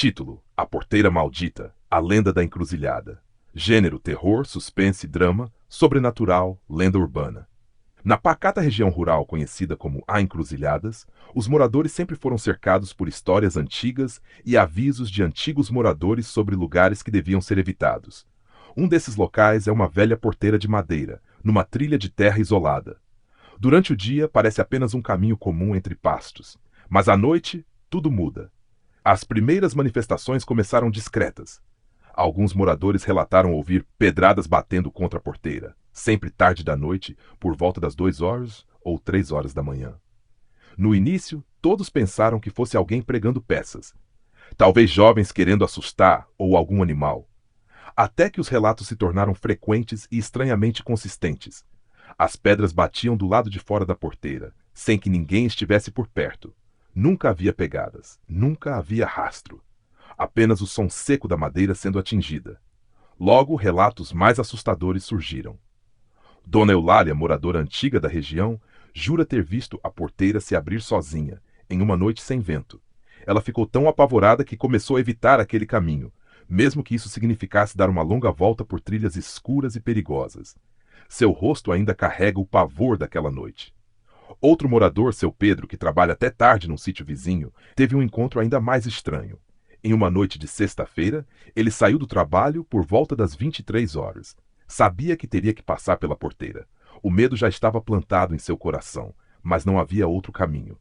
Título: A Porteira Maldita, a Lenda da Encruzilhada. Gênero: terror, suspense, drama, sobrenatural, lenda urbana. Na pacata região rural conhecida como A Encruzilhadas, os moradores sempre foram cercados por histórias antigas e avisos de antigos moradores sobre lugares que deviam ser evitados. Um desses locais é uma velha porteira de madeira, numa trilha de terra isolada. Durante o dia parece apenas um caminho comum entre pastos, mas à noite tudo muda. As primeiras manifestações começaram discretas. Alguns moradores relataram ouvir pedradas batendo contra a porteira, sempre tarde da noite, por volta das 2 horas ou 3 horas da manhã. No início, todos pensaram que fosse alguém pregando peças. Talvez jovens querendo assustar ou algum animal. Até que os relatos se tornaram frequentes e estranhamente consistentes. As pedras batiam do lado de fora da porteira, sem que ninguém estivesse por perto. Nunca havia pegadas, nunca havia rastro. Apenas o som seco da madeira sendo atingida. Logo, relatos mais assustadores surgiram. Dona Eulália, moradora antiga da região, jura ter visto a porteira se abrir sozinha, em uma noite sem vento. Ela ficou tão apavorada que começou a evitar aquele caminho, mesmo que isso significasse dar uma longa volta por trilhas escuras e perigosas. Seu rosto ainda carrega o pavor daquela noite. Outro morador, seu Pedro, que trabalha até tarde num sítio vizinho, teve um encontro ainda mais estranho. Em uma noite de sexta-feira, ele saiu do trabalho por volta das 23 horas. Sabia que teria que passar pela porteira. O medo já estava plantado em seu coração, mas não havia outro caminho.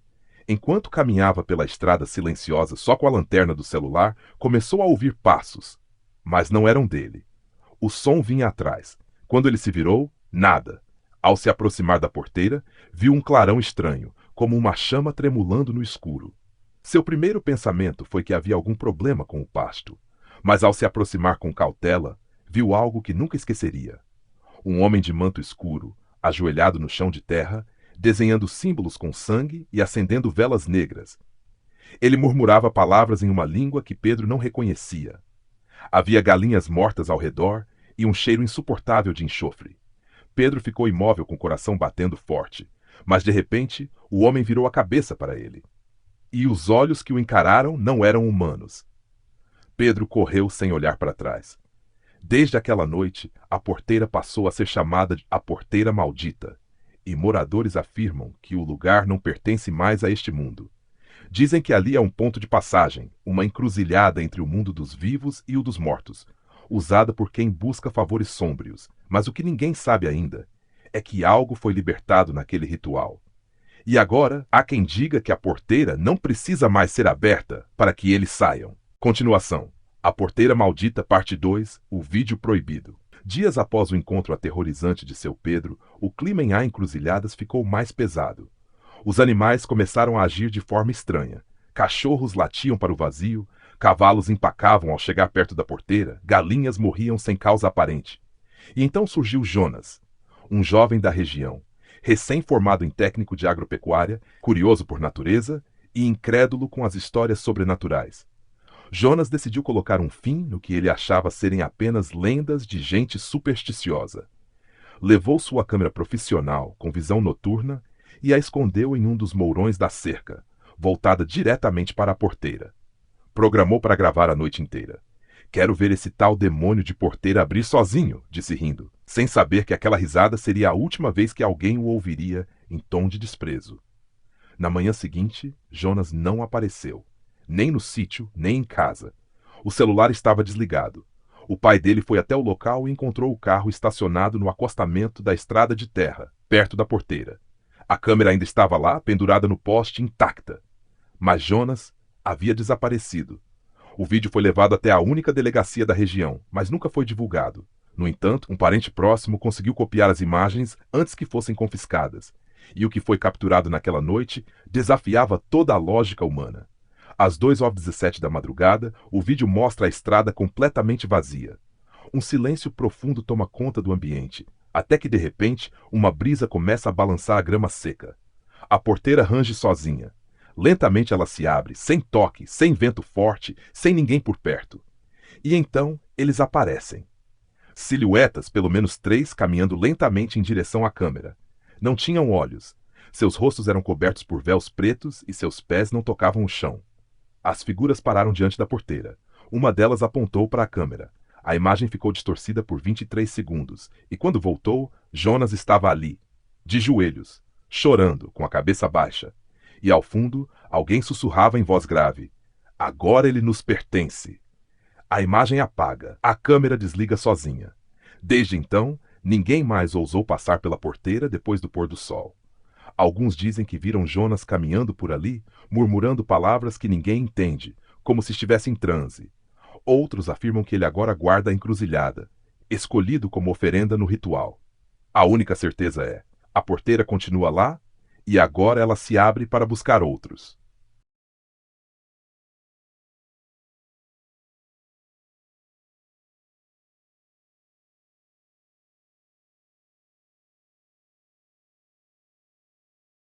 Enquanto caminhava pela estrada silenciosa só com a lanterna do celular, começou a ouvir passos, mas não eram dele. O som vinha atrás. Quando ele se virou, nada. Ao se aproximar da porteira, viu um clarão estranho, como uma chama tremulando no escuro. Seu primeiro pensamento foi que havia algum problema com o pasto, mas ao se aproximar com cautela, viu algo que nunca esqueceria. Um homem de manto escuro, ajoelhado no chão de terra, desenhando símbolos com sangue e acendendo velas negras. Ele murmurava palavras em uma língua que Pedro não reconhecia. Havia galinhas mortas ao redor e um cheiro insuportável de enxofre. Pedro ficou imóvel com o coração batendo forte, mas de repente o homem virou a cabeça para ele. E os olhos que o encararam não eram humanos. Pedro correu sem olhar para trás. Desde aquela noite, a porteira passou a ser chamada de a Porteira Maldita, e moradores afirmam que o lugar não pertence mais a este mundo. Dizem que ali é um ponto de passagem, uma encruzilhada entre o mundo dos vivos e o dos mortos, usada por quem busca favores sômbrios, mas o que ninguém sabe ainda é que algo foi libertado naquele ritual. E agora, há quem diga que a porteira não precisa mais ser aberta para que eles saiam. Continuação. A Porteira Maldita, parte 2, o vídeo proibido. Dias após o encontro aterrorizante de seu Pedro, o clima em A Encruzilhadas ficou mais pesado. Os animais começaram a agir de forma estranha. Cachorros latiam para o vazio, cavalos empacavam ao chegar perto da porteira, galinhas morriam sem causa aparente. E então surgiu Jonas, um jovem da região, recém-formado em técnico de agropecuária, curioso por natureza e incrédulo com as histórias sobrenaturais. Jonas decidiu colocar um fim no que ele achava serem apenas lendas de gente supersticiosa. Levou sua câmera profissional com visão noturna e a escondeu em um dos mourões da cerca, voltada diretamente para a porteira. Programou para gravar a noite inteira. Quero ver esse tal demônio de porteira abrir sozinho, disse rindo, sem saber que aquela risada seria a última vez que alguém o ouviria em tom de desprezo. Na manhã seguinte, Jonas não apareceu, nem no sítio, nem em casa. O celular estava desligado. O pai dele foi até o local e encontrou o carro estacionado no acostamento da estrada de terra, perto da porteira. A câmera ainda estava lá, pendurada no poste, intacta. Mas Jonas havia desaparecido. O vídeo foi levado até a única delegacia da região, mas nunca foi divulgado. No entanto, um parente próximo conseguiu copiar as imagens antes que fossem confiscadas, e o que foi capturado naquela noite desafiava toda a lógica humana. Às 2h17 da madrugada, o vídeo mostra a estrada completamente vazia. Um silêncio profundo toma conta do ambiente, até que de repente uma brisa começa a balançar a grama seca. A porteira range sozinha. Lentamente ela se abre, sem toque, sem vento forte, sem ninguém por perto. E então eles aparecem. Silhuetas, pelo menos 3, caminhando lentamente em direção à câmera. Não tinham olhos. Seus rostos eram cobertos por véus pretos e seus pés não tocavam o chão. As figuras pararam diante da porteira. Uma delas apontou para a câmera. A imagem ficou distorcida por 23 segundos, e quando voltou, Jonas estava ali, de joelhos, chorando, com a cabeça baixa. E ao fundo, alguém sussurrava em voz grave: "Agora ele nos pertence." A imagem apaga, a câmera desliga sozinha. Desde então, ninguém mais ousou passar pela porteira depois do pôr do sol. Alguns dizem que viram Jonas caminhando por ali, murmurando palavras que ninguém entende, como se estivesse em transe. Outros afirmam que ele agora guarda a encruzilhada, escolhido como oferenda no ritual. A única certeza é: a porteira continua lá, e agora ela se abre para buscar outros.